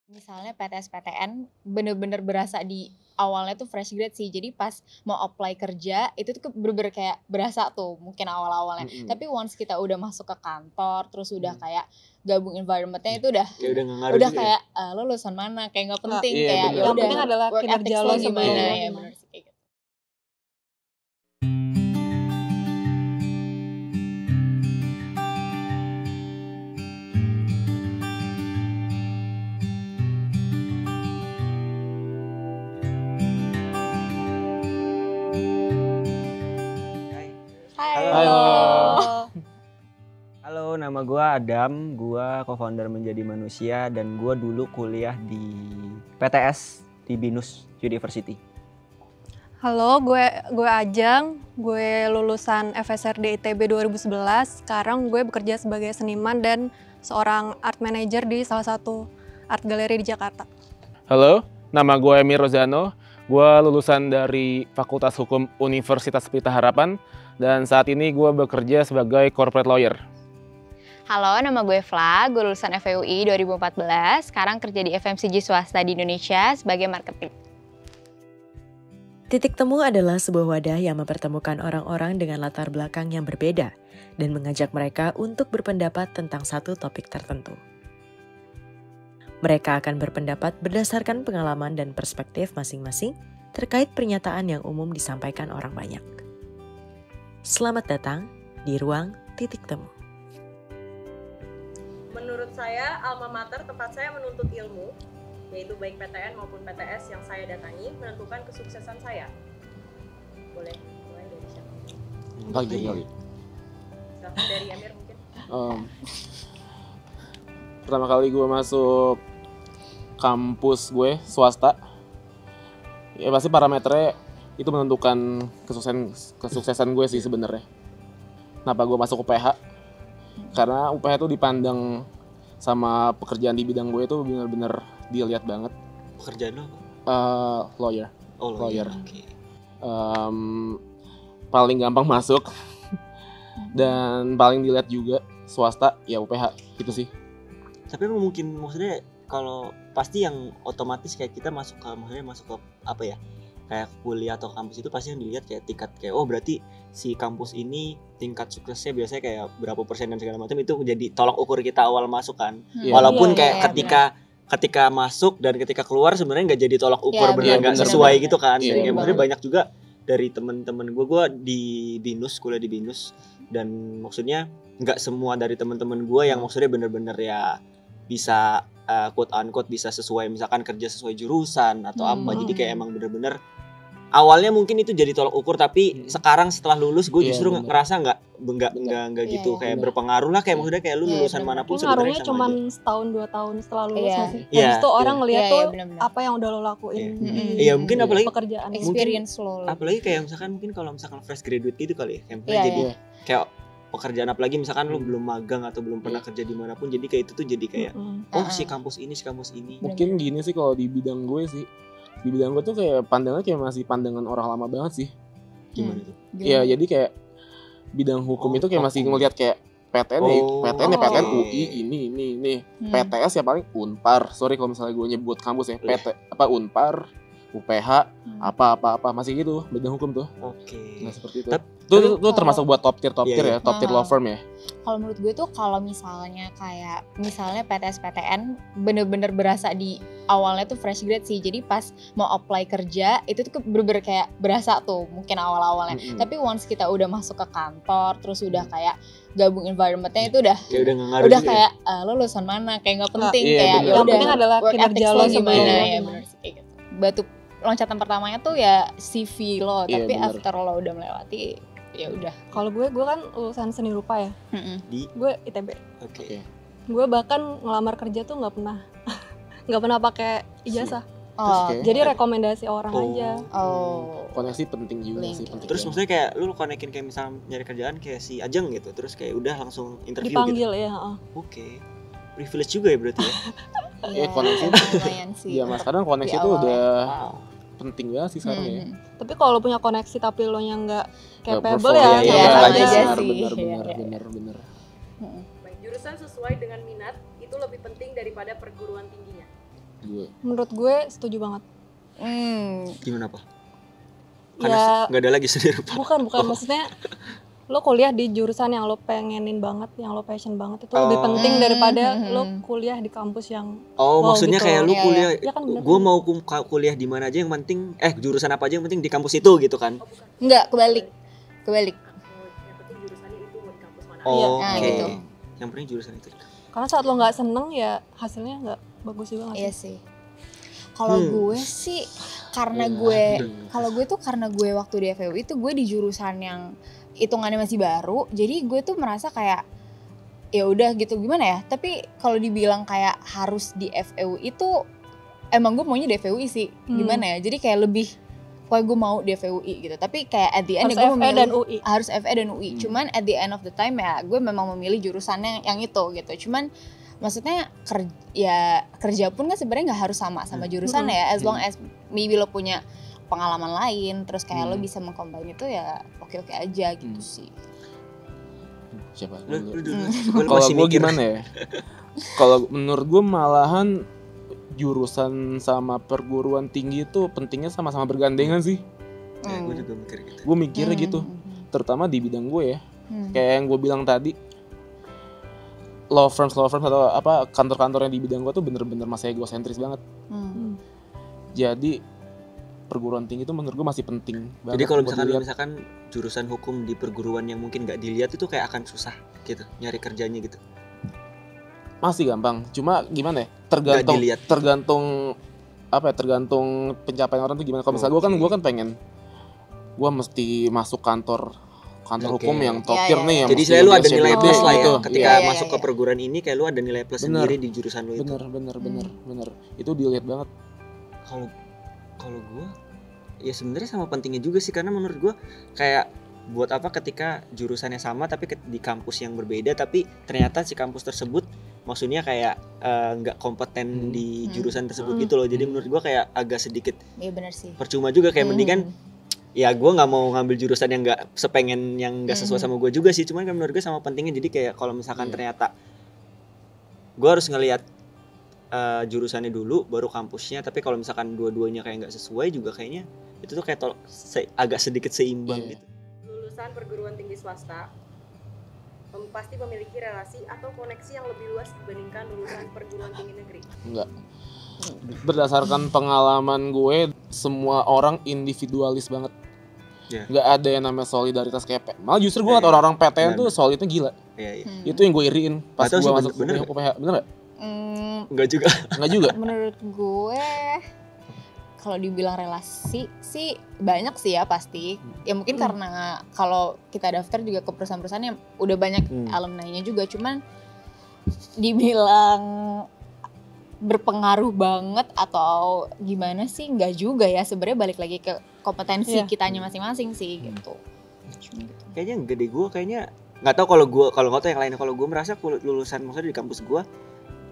Misalnya PTS-PTN bener-bener berasa di awalnya tuh fresh grade sih. Jadi pas mau apply kerja itu tuh bener-bener kayak berasa tuh mungkin awal-awalnya. Tapi once kita udah masuk ke kantor, terus udah kayak gabung environment-nya itu udah Kayak udah nggak ngaruh udah juga kayak lo lulusan mana kayak nggak penting Iya, kayak bener. ya Yang udah penting adalah work kinerja ethics lo lo gimana sebelumnya ya gimana. bener sih kayak gitu. Hai. Halo. Halo, nama gue Adam, gue co-founder Menjadi Manusia dan gue dulu kuliah di PTS di BINUS University. Halo, gue Ajeng, gue lulusan FSRD ITB 2011. Sekarang gue bekerja sebagai seniman dan seorang art manager di salah satu art gallery di Jakarta. Halo, nama gue Emir Rozano. Gue lulusan dari Fakultas Hukum Universitas Pelita Harapan dan saat ini gue bekerja sebagai corporate lawyer. Halo, nama gue Fla, gue lulusan FEUI 2014, sekarang kerja di FMCG swasta di Indonesia sebagai marketing. Titik Temu adalah sebuah wadah yang mempertemukan orang-orang dengan latar belakang yang berbeda dan mengajak mereka untuk berpendapat tentang satu topik tertentu. Mereka akan berpendapat berdasarkan pengalaman dan perspektif masing-masing terkait pernyataan yang umum disampaikan orang banyak. Selamat datang di Ruang Titik Temu. Menurut saya, alma mater tempat saya menuntut ilmu, yaitu baik PTN maupun PTS yang saya datangi, menentukan kesuksesan saya. Boleh mulai dari siapa? Lagi. Silahkan dari Amir mungkin. Pertama kali gue masuk kampus gue swasta, ya pasti parameternya itu menentukan kesuksesan gue sih sebenarnya. Kenapa gue masuk UPH? Karena UPH itu dipandang sama pekerjaan di bidang gue itu benar-benar dilihat banget. Pekerjaan lo? Lawyer. Oh, lawyer. Okay. Paling gampang masuk dan paling dilihat juga swasta ya UPH gitu sih. Tapi mungkin maksudnya kalau pasti yang otomatis kayak kita masuk ke apa ya, kayak kuliah atau kampus itu pasti yang dilihat kayak tingkat kayak oh berarti si kampus ini tingkat suksesnya biasanya kayak berapa persen dan segala macam, itu jadi tolak ukur kita awal masuk kan. Walaupun kayak ketika masuk dan ketika keluar sebenarnya nggak jadi tolak ukur, benar nggak sesuai gitu kan. Dan kayak maksudnya banyak juga dari teman-teman gue di BINUS, kuliah di BINUS, dan maksudnya nggak semua dari teman-teman gue yang maksudnya bener-bener ya bisa quote unquote bisa sesuai misalkan kerja sesuai jurusan atau apa. Jadi kayak emang bener-bener awalnya mungkin itu jadi tolak ukur, tapi sekarang setelah lulus gue justru ngerasa nggak gitu kayak berpengaruh lah, kayak maksudnya kayak lu lulusan manapun sebenarnya ngaruhnya cuma setahun 2 tahun setelah lulus sih. Habis itu orang ngeliat tuh apa yang udah lo lakuin Iya mungkin apalagi pekerjaan, experience lo. Apalagi kayak misalkan mungkin kalau misalkan fresh graduate gitu kali ya, jadi kayak pekerjaan apalagi misalkan lu belum magang atau belum pernah kerja dimanapun, jadi kayak itu tuh jadi kayak si kampus ini. Mungkin gini sih kalau di bidang gue sih, di bidang gue tuh kayak pandangannya kayak masih pandangan orang lama banget sih. Gimana tuh? Ya jadi kayak bidang hukum itu kayak masih ngelihat kayak PTN PTN UI ini PTS ya paling Unpar. Sorry kalau misalnya gue nyebut kampus ya, Unpar, UPH, apa masih gitu bidang hukum tuh. Nah seperti itu. Itu termasuk buat top tier ya, top tier law firm ya. Kalau menurut gue tuh kalau misalnya PTS-PTN bener-bener berasa di awalnya tuh fresh grade sih. Jadi pas mau apply kerja itu tuh bener-bener kayak berasa tuh mungkin awal-awalnya. Tapi once kita udah masuk ke kantor, terus udah kayak gabung environment-nya itu udah nggak ngaruh kayak lo lulusan mana kayak nggak penting kayak ya yang udah penting adalah work kinerja ethics lo gimana ya bener sih kayak gitu. Batu loncatan pertamanya tuh ya CV lo, tapi after lo udah melewati ya udah. Kalau gue kan lulusan seni rupa ya. Gue ITB. Gue bahkan ngelamar kerja tuh nggak pernah pakai ijazah. Jadi rekomendasi orang aja. Koneksi penting juga sih. Terus maksudnya kayak lu konekin kayak misal nyari kerjaan kayak si Ajeng gitu, terus kayak udah langsung interview dipanggil gitu. Ya. Privilege juga ya berarti ya. Koneksi lumayan sih. Iya mas, kadang koneksi itu udah penting banget sih sekarang ya. Tapi kalau lo punya koneksi tapi lo yang nggak capable aja sih. Bener. Baik, jurusan sesuai dengan minat itu lebih penting daripada perguruan tingginya. gue. Menurut gue setuju banget. Gimana Pak? Ya Karena nggak ada lagi sendiri Pak. bukan maksudnya lo kuliah di jurusan yang lo pengenin banget, yang lo passion banget itu lebih penting daripada lo kuliah di kampus yang Maksudnya gitu. kayak lu Iya, kuliah, iya kan bener gue kan? mau kuliah di mana aja yang penting, jurusan apa aja yang penting di kampus itu gitu kan? Enggak, kebalik. Yang penting jurusannya itu mau di kampus mana. Iya. Oke. Nah, gitu. Yang penting jurusan itu. karena saat lo nggak seneng ya hasilnya nggak bagus juga nggak Iya sih? sih. Kalau gue sih karena gue waktu di FEU itu gue di jurusan yang hitungannya masih baru, jadi gue tuh merasa kayak ya udah gitu gimana ya. Tapi kalau dibilang kayak harus di FEU itu emang gue maunya di FEUI sih. Gimana ya? Jadi kayak lebih pokoknya gue mau di FEUI gitu. Tapi kayak at the end Harus gue FE memilih dan UI. harus FE dan UI. Cuman at the end of the time ya gue memang memilih jurusannya yang itu gitu. Cuman maksudnya kerja pun kan sebenarnya nggak harus sama jurusan ya, as long as maybe lo punya pengalaman lain, terus kayak lo bisa mengcombine itu ya oke aja gitu sih. Siapa? Lu dulu. Kalau gue gimana ya? Kalau menurut gue malahan jurusan sama perguruan tinggi itu pentingnya sama-sama bergandengan sih. Ya, gue juga mikir gitu. Gue mikirnya gitu, terutama di bidang gue ya. Kayak yang gue bilang tadi, law firms atau apa kantor-kantor yang di bidang gue tuh bener-bener masih egosentris banget. Jadi perguruan tinggi itu menurut gue masih penting banget. Jadi kalau buat misalkan jurusan hukum di perguruan yang mungkin nggak dilihat itu kayak akan susah gitu nyari kerjanya gitu. masih gampang, cuma gimana ya? Nggak dilihat. Tergantung pencapaian orang tuh gimana. Kalau misalnya gue kan pengen gue mesti masuk kantor hukum yang top tier nih. Jadi saya lu ada nilai plus lah ya. gitu. Ketika masuk ke perguruan ini kayak lu ada nilai plus sendiri di jurusan lu itu. Bener. Itu dilihat banget. Kalau gue ya sebenarnya sama pentingnya juga sih, karena menurut gue kayak buat apa ketika jurusannya sama tapi di kampus yang berbeda, tapi ternyata si kampus tersebut maksudnya kayak nggak kompeten di jurusan tersebut gitu loh. Jadi menurut gue kayak agak sedikit benar sih. percuma juga, kayak mendingan ya gue nggak mau ngambil jurusan yang nggak sepengen, yang nggak sesuai sama gue juga sih. Cuman kan menurut gue sama pentingnya. Jadi kayak kalau misalkan ternyata gue harus ngelihat jurusannya dulu baru kampusnya, tapi kalau misalkan dua-duanya kayak nggak sesuai juga kayaknya itu tuh kayak agak sedikit seimbang gitu. Lulusan perguruan tinggi swasta pasti memiliki relasi atau koneksi yang lebih luas dibandingkan lulusan perguruan tinggi negeri. Enggak. Berdasarkan pengalaman gue, semua orang individualis banget. Nggak ada yang namanya solidaritas kayak malah justru gue ngeliat orang-orang PTN tuh solidnya gila. Itu yang gue iriin pas gue masuk UPH. Bener gak? Enggak juga. Menurut gue kalau dibilang relasi sih banyak sih ya pasti. Ya mungkin karena kalau kita daftar juga ke perusahaan-perusahaan yang udah banyak alumni-nya juga. Cuman dibilang berpengaruh banget atau gimana sih enggak juga ya. Sebenarnya balik lagi ke kompetensi kitanya masing-masing sih gitu. Kayaknya enggak deh, gue kayaknya nggak tahu kalau nggak tahu yang lainnya. Kalau gue merasa lulusan maksudnya di kampus gue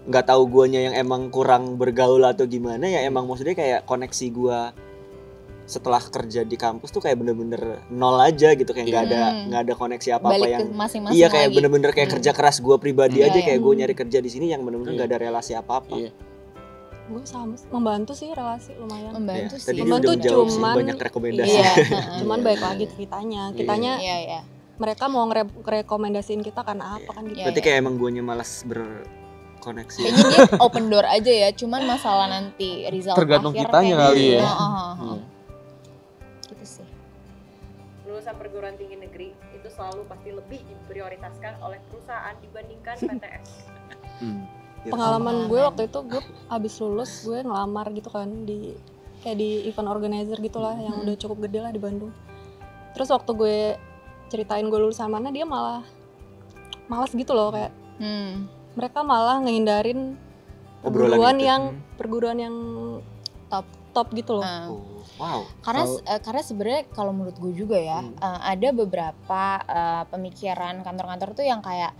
nggak tahu guanya yang emang kurang bergaul atau gimana ya, emang maksudnya kayak koneksi gue setelah kerja di kampus tuh kayak bener-bener nol aja gitu, kayak nggak ada koneksi apa-apa yang masing-masing iya kayak lagi. Bener-bener kayak kerja keras gue pribadi aja, kayak gue nyari kerja di sini yang bener-bener nggak ada relasi apa-apa. Gue sama membantu sih, relasi lumayan membantu sih. Tadi membantu udah menjawab sih, cuman banyak rekomendasi. Cuman baik lagi kitanya mereka mau ngerekomendasiin kita karena apa kan gitu. Berarti kayak emang guanya malas berkoneksi. Kayaknya dia open door aja ya, cuman masalah nanti result tergantung akhir kitanya kali ya. Gitu sih. Lulusan perguruan tinggi negeri itu selalu pasti lebih diprioritaskan oleh perusahaan dibandingkan PTS. Pengalaman gue waktu itu, gue abis lulus gue ngelamar gitu kan di event organizer gitulah yang udah cukup gede lah di Bandung. Terus waktu gue ceritain gue lulusan mana, dia malah malas gitu loh, kayak mereka malah ngehindarin perguruan yang top gitu loh. Wow. Karena sebenarnya kalau menurut gue juga ya, ada beberapa pemikiran kantor-kantor tuh yang kayak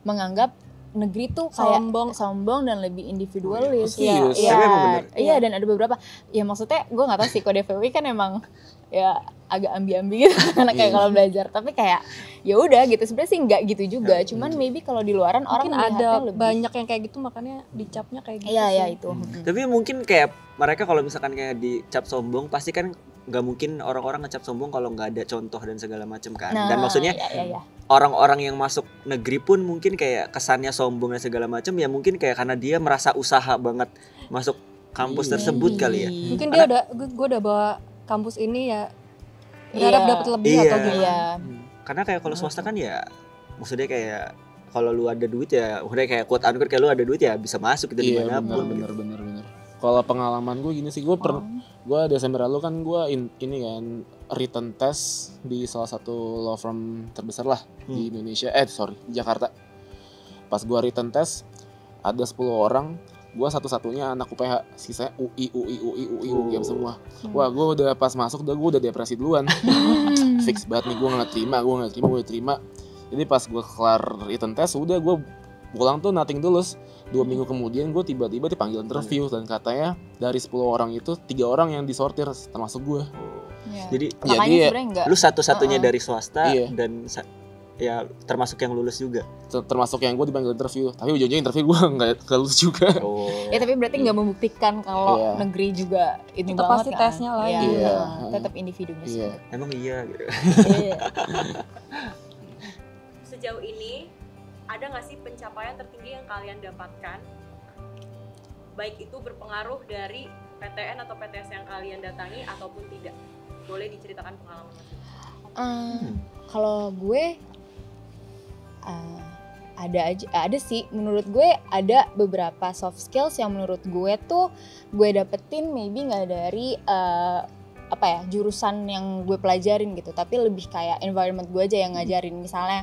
menganggap negeri tuh kayak sombong dan lebih individualis. Iya, Iya, tapi emang bener. iya, dan ada beberapa. Ya maksudnya gue nggak tahu sih, kode FWI kan emang ya agak ambi-ambi gitu karena kayak kalau belajar. Tapi kayak ya udah gitu. Sebenarnya sih nggak gitu juga. Cuman maybe kalau di luaran orang Mungkin ada lebih banyak yang kayak gitu makanya dicapnya kayak gitu. Iya, sih. iya itu. Tapi mungkin kayak mereka kalau misalkan kayak dicap sombong pasti kan nggak mungkin orang-orang ngecap sombong kalau nggak ada contoh dan segala macam kan. Dan maksudnya iya. orang-orang yang masuk negeri pun mungkin kayak kesannya sombong dan segala macam ya mungkin kayak karena dia merasa usaha banget masuk kampus tersebut kali ya. Mungkin dia gue udah bawa kampus ini ya berharap dapat lebih atau gimana. Iya. Karena kayak kalau swasta kan ya maksudnya kayak kalau lu ada duit ya udah kayak quote unquote kayak lu ada duit ya bisa masuk gitu dimanapun. Bener. Kalau pengalaman gue gini sih, gue Desember lalu kan gue ini kan written test di salah satu law firm terbesar lah di Indonesia, di Jakarta. Pas gue written test ada 10 orang, gue satu-satunya anak UPH, sisanya UI semua. Wah, gue udah pas masuk gue udah depresi duluan. Fix banget nih, gue gak terima. Jadi pas gue kelar written test, udah gue pulang tuh nothing tulus. 2 minggu kemudian gue tiba-tiba dipanggil interview dan katanya dari 10 orang itu 3 orang yang disortir termasuk gue. Jadi sebenarnya lu satu-satunya dari swasta dan ya termasuk yang lulus juga. Termasuk yang gue dipanggil interview. Tapi ujung-ujungnya interview gue nggak lulus juga. Ya tapi berarti nggak membuktikan kalau negeri juga ini tetap banget pasti kan. tesnya lagi. Iya. Tetap individunya sih. Emang iya gitu. Sejauh ini ada nggak sih pencapaian tertinggi yang kalian dapatkan? Baik itu berpengaruh dari PTN atau PTS yang kalian datangi ataupun tidak. Boleh diceritakan pengalaman masing-masing. Kalau gue ada sih, menurut gue ada beberapa soft skills yang menurut gue tuh gue dapetin maybe nggak dari jurusan yang gue pelajarin gitu, tapi lebih kayak environment gue aja yang ngajarin. Misalnya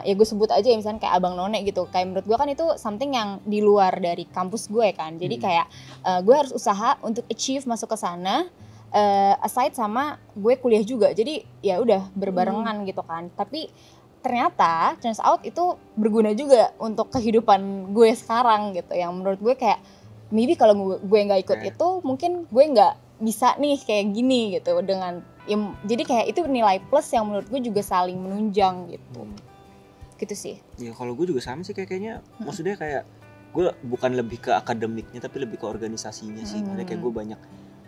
ya gue sebut aja ya, misalnya kayak Abang None gitu, kayak menurut gue kan itu something yang di luar dari kampus gue kan. Jadi kayak gue harus usaha untuk achieve masuk ke sana, aside sama gue kuliah juga. Jadi ya udah berbarengan gitu kan. Tapi ternyata turns out itu berguna juga untuk kehidupan gue sekarang gitu, yang menurut gue kayak maybe kalau gue nggak ikut itu mungkin gue nggak bisa nih kayak gini gitu dengan ya, jadi kayak itu nilai plus yang menurut gue juga saling menunjang gitu sih. Ya kalau gue juga sama sih kayaknya maksudnya kayak gue bukan lebih ke akademiknya tapi lebih ke organisasinya sih. Maksudnya kayak gue banyak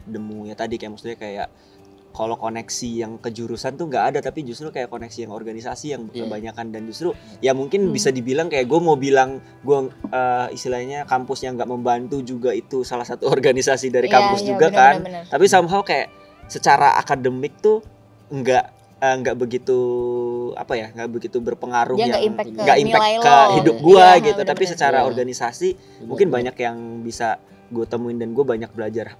nemu ya tadi kayak maksudnya kayak kalau koneksi yang ke jurusan tuh nggak ada, tapi justru kayak koneksi yang organisasi yang kebanyakan. Dan justru ya mungkin bisa dibilang kayak gue mau bilang gue istilahnya kampus yang nggak membantu juga itu salah satu organisasi dari kampus juga kan. Bener. Tapi somehow kayak secara akademik tuh nggak begitu nggak begitu berpengaruh, dia yang nggak impact ke hidup gue gitu. Bener, tapi secara organisasi mungkin banyak yang bisa gue temuin dan gue banyak belajar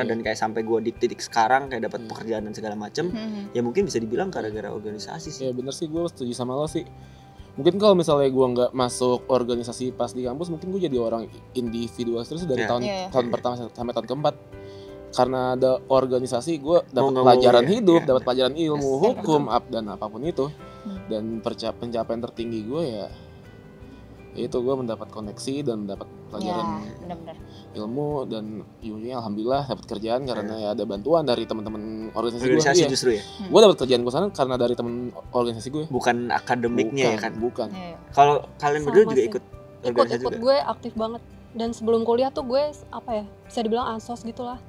dan kayak sampai gue di titik sekarang kayak dapat pekerjaan dan segala macem. Ya mungkin bisa dibilang gara-gara organisasi sih. Ya bener sih, gue setuju sama lo sih. Mungkin kalau misalnya gue nggak masuk organisasi pas di kampus, mungkin gue jadi orang individual terus dari tahun pertama sampai tahun keempat. Karena ada organisasi, gue dapat pelajaran hidup, dapat pelajaran ilmu, hukum, dan apapun itu. Dan pencapaian tertinggi gue ya itu gue mendapat koneksi dan mendapat pelajaran ilmu, dan ujungnya alhamdulillah dapat kerjaan karena ya ada bantuan dari teman-teman organisasi gue. Justru ya. Gue dapat kerjaan gue sana karena dari teman organisasi gue. Bukan akademiknya ya kan? Bukan. Kalau kalian berdua juga ikut organisasi juga? Ikut gue aktif banget. Dan sebelum kuliah tuh gue bisa dibilang ansos gitulah.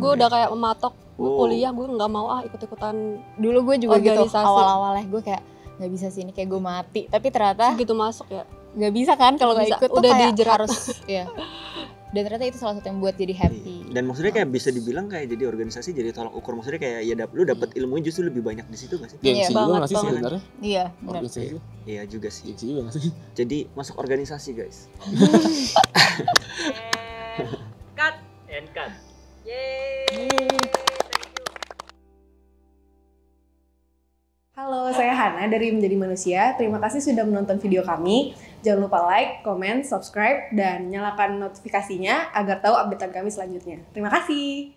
Gue udah kayak mematok gue kuliah gue nggak mau ikut-ikutan. Dulu gue juga gitu awal-awalnya gue kayak nggak bisa sih ini, kayak gue mati. Tapi ternyata gitu masuk ya nggak bisa kan kalau nggak ikut, udah tuh kayak dijerat. Harus ya. Dan ternyata itu salah satu yang buat jadi happy. Dan maksudnya kayak bisa dibilang kayak jadi organisasi jadi tolak ukur, maksudnya kayak ya lu dapat ilmu justru lebih banyak di situ nggak sih? Gengsi juga nggak sih sebenarnya? Iya benar. Iya juga sih. Gengsi juga nggak sih? Jadi masuk organisasi guys. Cut. And cut. Yeay. Halo, saya Hana dari Menjadi Manusia. Terima kasih sudah menonton video kami. Jangan lupa like, comment, subscribe, dan nyalakan notifikasinya agar tahu updatean kami selanjutnya. Terima kasih.